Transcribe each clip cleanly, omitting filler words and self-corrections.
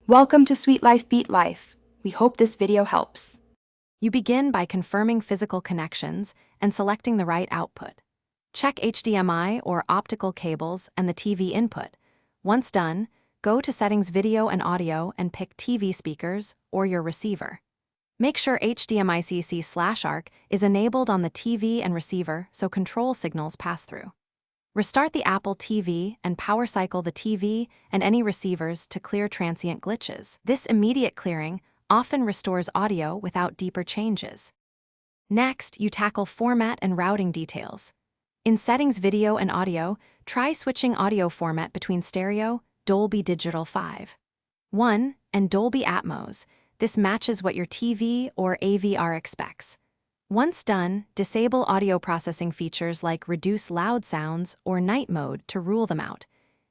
Welcome to Sweet Life Beat Life. We hope this video helps. You begin by confirming physical connections and selecting the right output. Check HDMI or optical cables and the TV input. Once done, go to Settings Video and Audio and pick TV speakers or your receiver. Make sure HDMI CC/ARC is enabled on the TV and receiver so control signals pass through. Restart the Apple TV and power cycle the TV and any receivers to clear transient glitches. This immediate clearing often restores audio without deeper changes. Next, you tackle format and routing details. In Settings Video and Audio, try switching audio format between stereo, Dolby Digital 5.1, and Dolby Atmos. This matches what your TV or AVR expects. Once done, disable audio processing features like reduce loud sounds or night mode to rule them out.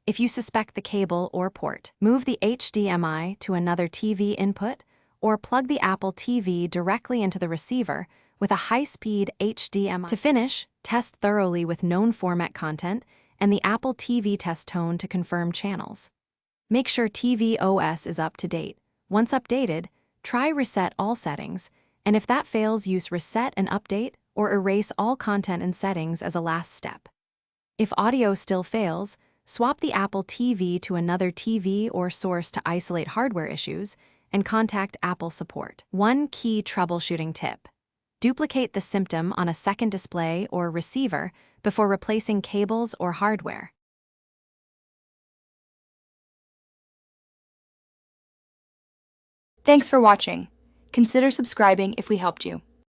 If you suspect the cable or port, move the HDMI to another TV input or plug the Apple TV directly into the receiver with a high-speed HDMI. To finish, test thoroughly with known format content and the Apple TV test tone to confirm channels. Make sure TV OS is up to date. Once updated, try reset all settings, and if that fails, use Reset and Update or erase all content and settings as a last step. If audio still fails, swap the Apple TV to another TV or source to isolate hardware issues and contact Apple support. One key troubleshooting tip: duplicate the symptom on a second display or receiver before replacing cables or hardware. Thanks for watching. Consider subscribing if we helped you.